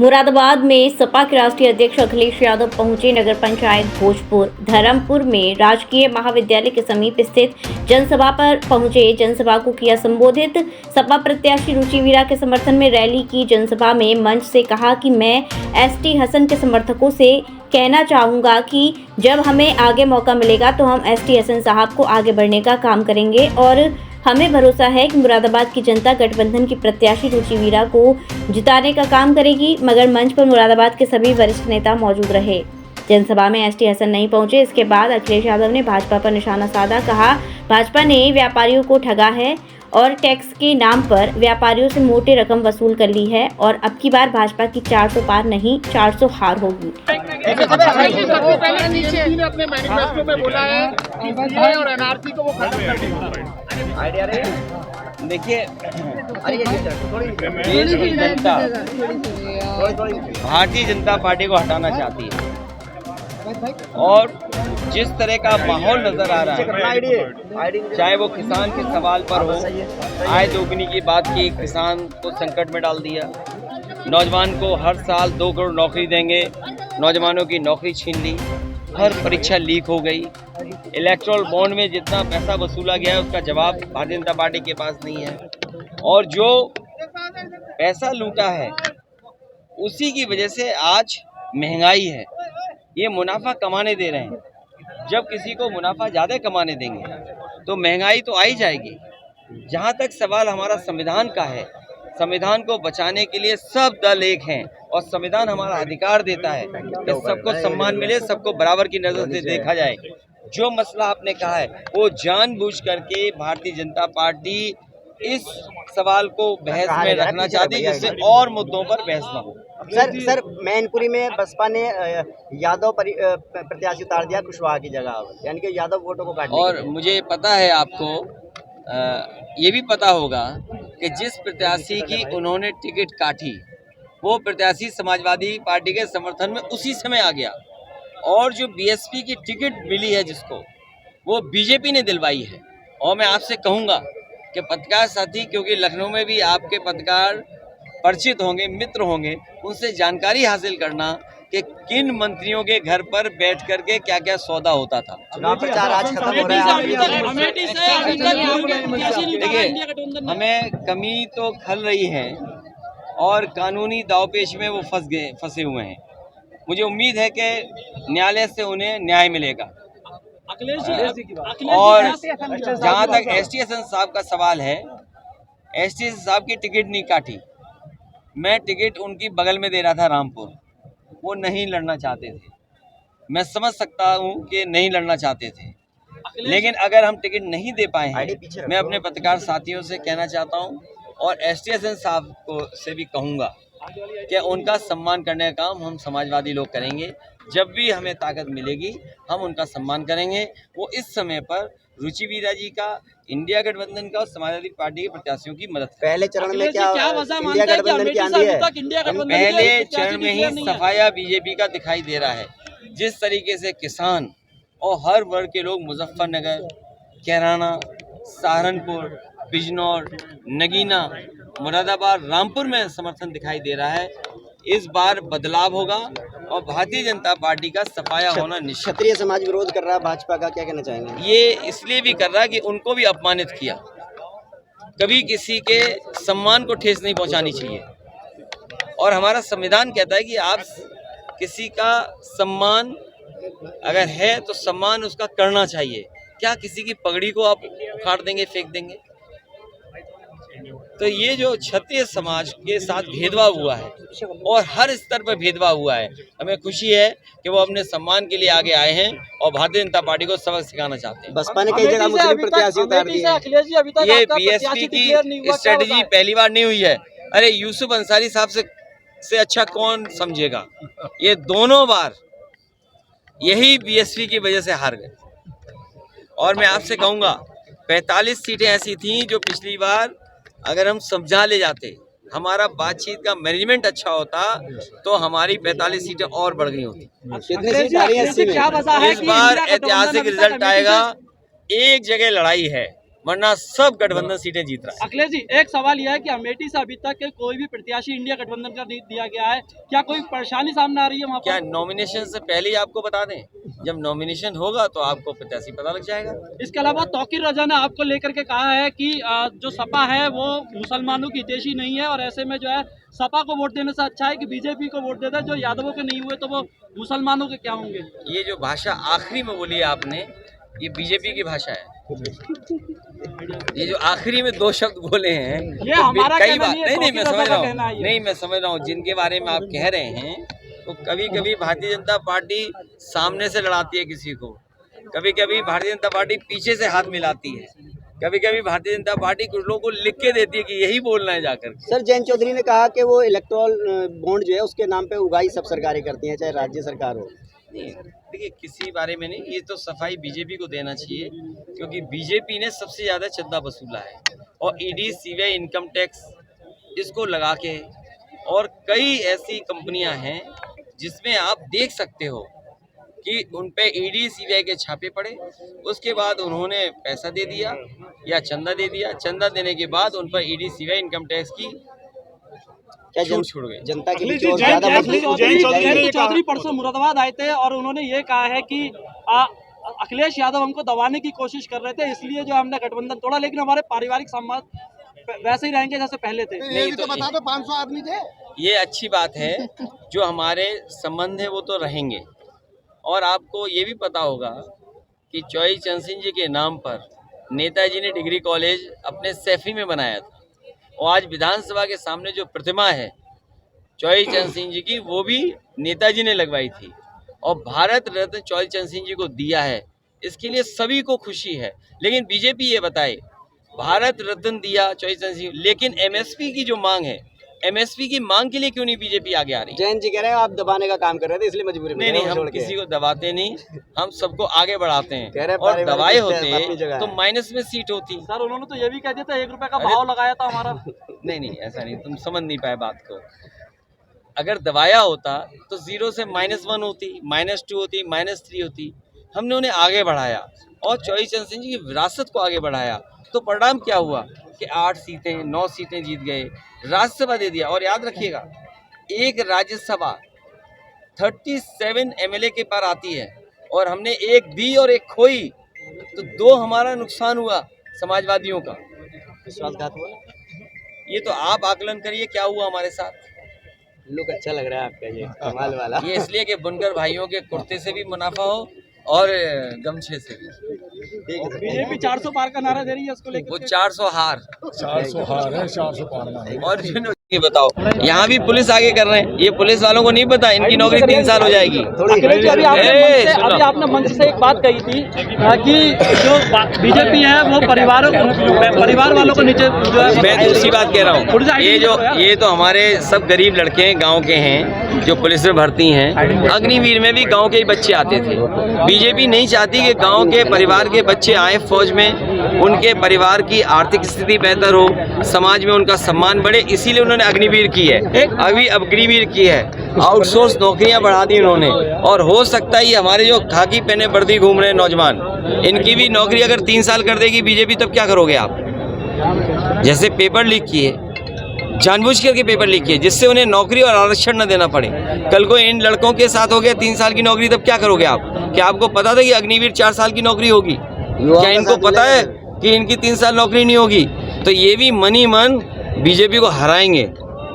मुरादाबाद में सपा के राष्ट्रीय अध्यक्ष अखिलेश यादव पहुंचे। नगर पंचायत भोजपुर धर्मपुर में राजकीय महाविद्यालय के समीप स्थित जनसभा पर पहुंचे। जनसभा को किया संबोधित। सपा प्रत्याशी रुचि वीरा के समर्थन में रैली की। जनसभा में मंच से कहा कि मैं एसटी हसन के समर्थकों से कहना चाहूँगा कि जब हमें आगे मौका मिलेगा तो हम एसटी हसन साहब को आगे बढ़ने का काम करेंगे और हमें भरोसा है कि मुरादाबाद की जनता गठबंधन की प्रत्याशी रुचि वीरा को जिताने का काम करेगी। मगर मंच पर मुरादाबाद के सभी वरिष्ठ नेता मौजूद रहे। जनसभा में एसटी हसन नहीं पहुंचे। इसके बाद अखिलेश यादव ने भाजपा पर निशाना साधा। कहा, भाजपा ने व्यापारियों को ठगा है और टैक्स के नाम पर व्यापारियों से मोटी रकम वसूल कर ली है और अब की बार भाजपा की 400 पार नहीं 400 हार होगी। अपने मैनिफेस्टो में बोला है कि सीए और एनआरसी को वो खत्म कर देंगे। देखिए, देश की जनता भारतीय जनता पार्टी को हटाना चाहती है और जिस तरह का माहौल नजर आ रहा है, चाहे वो किसान के सवाल पर हो, आय दोगुनी की बात की, किसान को संकट में डाल दिया, नौजवान को हर साल 2 करोड़ नौकरी देंगे, नौजवानों की नौकरी छीन ली, हर परीक्षा लीक हो गई, इलेक्ट्रल बॉन्ड में जितना पैसा वसूला गया है उसका जवाब भारतीय जनता पार्टी के पास नहीं है और जो पैसा लूटा है उसी की वजह से आज महंगाई है। ये मुनाफा कमाने दे रहे हैं। जब किसी को मुनाफा ज़्यादा कमाने देंगे तो महंगाई तो आ ही जाएगी। जहाँ तक सवाल हमारा संविधान का है, संविधान को बचाने के लिए सब दल एक हैं और संविधान हमारा अधिकार देता है कि सबको सम्मान मिले, सबको बराबर की नज़र से देखा जाए। जो मसला आपने कहा है वो जानबूझ करके भारतीय जनता पार्टी इस सवाल को बहस में रखना चाहती है जिससे और मुद्दों पर बहस न हो। सर मैनपुरी में बसपा ने यादव प्रत्याशी उतार दिया कुशवाहा की जगह, यानी कि यादव वोटों को काटने। और मुझे पता है, आपको ये भी पता होगा कि जिस प्रत्याशी की उन्होंने टिकट काटी वो प्रत्याशी समाजवादी पार्टी के समर्थन में उसी समय आ गया और जो बीएसपी की टिकट मिली है जिसको, वो बीजेपी ने दिलवाई है। और मैं आपसे कहूँगा कि पत्रकार साथी, क्योंकि लखनऊ में भी आपके पत्रकार परिचित होंगे, मित्र होंगे, उनसे जानकारी हासिल करना कि किन मंत्रियों के घर पर बैठ करके क्या क्या सौदा होता था। चुनाव प्रचार आज खत्म हो रहा है। देखिए, हमें कमी तो खल रही है और कानूनी दावपेच में वो फंसे हुए हैं। मुझे उम्मीद है कि न्यायालय से उन्हें न्याय मिलेगा। और जहाँ तक एसटी हसन साहब का सवाल है, एसटी हसन साहब की टिकट नहीं काटी, मैं टिकट उनकी बगल में दे रहा था रामपुर, वो नहीं लड़ना चाहते थे। मैं समझ सकता हूँ कि नहीं लड़ना चाहते थे, लेकिन अगर हम टिकट नहीं दे पाए हैं, मैं अपने पत्रकार साथियों से कहना चाहता हूँ और एसटी हसन साहब को से भी कहूँगा कि उनका सम्मान करने का काम हम समाजवादी लोग करेंगे। जब भी हमें ताकत मिलेगी हम उनका सम्मान करेंगे। वो इस समय पर रुचि वीरा जी का, इंडिया गठबंधन का और समाजवादी पार्टी के प्रत्याशियों की मदद। पहले चरण में क्या इंडिया गठबंधन की आंधी है? पहले चरण में ही सफाया बीजेपी का दिखाई दे रहा है। जिस तरीके से किसान और हर वर्ग के लोग मुजफ्फरनगर, कैराना, सहारनपुर, बिजनौर, नगीना, मुरादाबाद, रामपुर में समर्थन दिखाई दे रहा है, इस बार बदलाव होगा और भारतीय जनता पार्टी का सफाया होना निश्चित। क्षत्रिय समाज विरोध कर रहा है भाजपा का, क्या कहना चाहेंगे? ये इसलिए भी कर रहा है कि उनको भी अपमानित किया। कभी किसी के सम्मान को ठेस नहीं पहुंचानी चाहिए और हमारा संविधान कहता है कि आप किसी का सम्मान अगर है तो सम्मान उसका करना चाहिए। क्या किसी की पगड़ी को आप उखाड़ देंगे, फेंक देंगे? तो ये जो क्षत्रिय समाज के साथ भेदभाव हुआ है और हर स्तर पर भेदभाव हुआ है, हमें खुशी है कि वो अपने सम्मान के लिए आगे आए हैं और भारतीय जनता पार्टी को सबक सिखाना चाहते हैं। बसपा ने कई जगह मुस्लिम प्रत्याशी उतार दिए। ये बीएसपी की स्ट्रेटजी पहली बार नहीं हुई है। अरे यूसुफ अंसारी साहब से अच्छा कौन समझेगा? ये दोनों बार यही बीएसपी की वजह से हार गए। और मैं आपसे कहूँगा 45 सीटें ऐसी थीं जो पिछली बार अगर हम समझा ले जाते, हमारा बातचीत का मैनेजमेंट अच्छा होता तो हमारी 45 सीटें और बढ़ गई होती। इस बार ऐतिहासिक रिजल्ट आएगा। एक जगह लड़ाई है वरना सब गठबंधन सीटें जीत रहा है। अखिलेश जी, एक सवाल यह है कि अमेठी से अभी तक कोई भी प्रत्याशी इंडिया गठबंधन का नहीं दिया गया है, क्या कोई परेशानी सामने आ रही है वहाँ क्या पर? नॉमिनेशन से पहले ही आपको बता दें? जब नॉमिनेशन होगा तो आपको प्रत्याशी पता लग जाएगा। इसके अलावा तौकीर रजा ने आपको लेकर के कहा है कि जो सपा है वो मुसलमानों की हितैषी नहीं है और ऐसे में जो है सपा को वोट देने से अच्छा है कि बीजेपी को वोट दे दे, जो यादवों के नहीं हुए तो वो मुसलमानों के क्या होंगे? ये जो भाषा आखिरी में बोली है आपने, ये बीजेपी की भाषा है। ये जो आखिरी में 2 शब्द बोले हैं, ये हमारा कई कहना बार नहीं है, नहीं मैं तौकीर समझ रजा रहा का कहना है हूँ, ये। नहीं मैं समझ रहा हूँ जिनके बारे में आप कह रहे हैं, तो कभी कभी भारतीय जनता पार्टी सामने से लड़ाती है किसी को, कभी कभी भारतीय जनता पार्टी पीछे से हाथ मिलाती है, कभी कभी भारतीय जनता पार्टी कुछ लोगों को लिख के देती है कि यही बोलना है जाकर। सर, जयंत चौधरी ने कहा कि वो इलेक्ट्रॉल बॉन्ड जो है उसके नाम पे उगाही सब सरकारें करती हैं, चाहे राज्य सरकार हो। नहीं, देखिए किसी बारे में नहीं, ये तो सफाई बीजेपी को देना चाहिए, क्योंकि बीजेपी ने सबसे ज्यादा चंदा वसूला है और ईडी, सीबीआई, इनकम टैक्स इसको लगा के, और कई ऐसी कंपनियां हैं जिसमें आप देख सकते हो कि उन पे ईडी, सीबीआई के छापे पड़े, उसके बाद उन्होंने पैसा दे दिया या चंदा दे दिया, चंदा देने के बाद उन पर ईडी, सीबीआई, इनकम टैक्स की क्या छूट गई। जनता के बीच जी, और ज्यादा जयंत मजबूत जयंत चौधरी परसों मुरादाबाद आए थे और उन्होंने ये कहा है कि अखिलेश यादव हमको दबाने की कोशिश कर रहे थे, इसलिए जो हमने गठबंधन तोड़ा, लेकिन हमारे पारिवारिक संबंध वैसे ही रहेंगे जैसे पहले थे। ये भी तो बता दो 500 आदमी थे। ये अच्छी बात है, जो हमारे संबंध है वो तो रहेंगे। और आपको ये भी पता होगा कि चौई चंद सिंह जी के नाम पर नेताजी ने डिग्री कॉलेज अपने सैफी में बनाया था, और आज विधानसभा के सामने जो प्रतिमा है चौई चंद सिंह जी की, वो भी नेताजी ने लगवाई थी, और भारत रत्न चौई चंद सिंह जी को दिया है। इसके लिए सभी को खुशी है। लेकिन बीजेपी ये बताए, भारत रत्न दिया चौई चंद सिंह, लेकिन एमएसपी की जो मांग है, एमएसपी की मांग के लिए क्यों नहीं बीजेपी आगे आ रही? जयंत जी कह रहे हैं आप दबाने का काम कर रहे थे, इसलिए मजबूरी में नहीं, हम छोड़ के। किसी को दबाते नहीं, हम सबको आगे बढ़ाते कह रहे हैं। और पारिवारिक दबाए रिश्ते अपनी होते जगह तो है। माइनस में सीट होती। सर, उन्होंने तो ये भी कह दिया था 1 रुपए का भाव लगाया था हमारा। नहीं, ऐसा नहीं, तुम समझ नहीं पाए बात को। अगर दबाया होता तो 0 से -1 होती, -2 होती, -3 होती। हमने उन्हें आगे बढ़ाया और चौई चंद सिंह जी की विरासत को आगे बढ़ाया, तो परिणाम क्या हुआ कि 8 सीटें 9 सीटें जीत गए, राज्यसभा दे दिया। और याद रखिएगा, एक राज्यसभा 37 एमएलए के पार आती है, और हमने 1 दी और 1 खोई, तो 2 हमारा नुकसान हुआ समाजवादियों का। विश्वासघात हुआ। ये तो आप आकलन करिए क्या हुआ हमारे साथ। लुक अच्छा लग रहा है आपका, ये कमाल वाला। ये इसलिए कि बुनकर भाइयों के कुर्ते से भी मुनाफा हो और गमछे से भी। ठीक है सर। बीजेपी 400 पार का नारा दे रही है, उसको लेकर वो 400 हार 400 हार है, 400 पारना है। और ये बताओ, यहाँ भी पुलिस आगे कर रहे हैं, ये पुलिस वालों को नहीं पता इनकी नौकरी 3 साल हो जाएगी। अखिलेश जी, अभी आपने मंच से एक बात कही थी कि जो बीजेपी है वो परिवार वालों को नीचे जो है। मैं दूसरी बात कह रहा हूँ, ये तो हमारे सब गरीब लड़के हैं, गांव के हैं, जो पुलिस में भर्ती हैं। अग्निवीर में भी गांव के ही बच्चे आते थे। बीजेपी नहीं चाहती कि गांव के परिवार के बच्चे आए फौज में, उनके परिवार की आर्थिक स्थिति बेहतर हो, समाज में उनका सम्मान बढ़े, इसीलिए उन्होंने अग्निवीर की है। अभी अग्निवीर की है, आउटसोर्स नौकरियां बढ़ा दी उन्होंने। और हो सकता है ये हमारे जो खाकी पहने वर्दी घूम रहे हैं नौजवान, इनकी भी नौकरी अगर 3 साल कर देगी बीजेपी, तब क्या करोगे आप? जैसे पेपर लीक किए, जानबूझ करके पेपर लीक किए, जिससे उन्हें नौकरी और आरक्षण न देना पड़े। कल को इन लड़कों के साथ हो गया 3 साल की नौकरी, तब क्या करोगे आप? क्या आपको पता था कि अग्निवीर 4 साल की नौकरी होगी? क्या इनको पता है कि इनकी 3 साल नौकरी नहीं होगी? तो ये भी मनी मन बीजेपी को हराएंगे।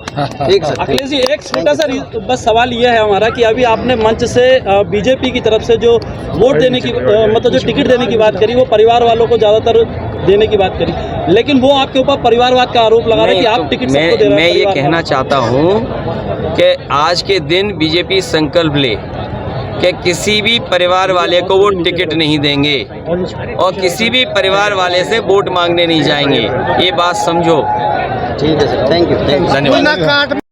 ठीक सर। अखिलेश जी, एक छोटा सा बस सवाल यह है हमारा कि अभी आपने मंच से बीजेपी की तरफ से जो वोट देने की मतलब जो टिकट देने की बात करी, वो परिवार वालों को ज़्यादातर देने की बात करी, लेकिन वो आपके ऊपर परिवारवाद का आरोप लगा रहे हैं कि आप टिकट सबको दे रहे हैं। मैं ये कहना चाहता हूँ कि आज के दिन बीजेपी संकल्प ले कि किसी भी परिवार वाले को वो टिकट नहीं देंगे और किसी भी परिवार वाले से वोट मांगने नहीं जाएंगे। ये बात समझो। ठीक है सर, थैंक यू। धन्यवाद।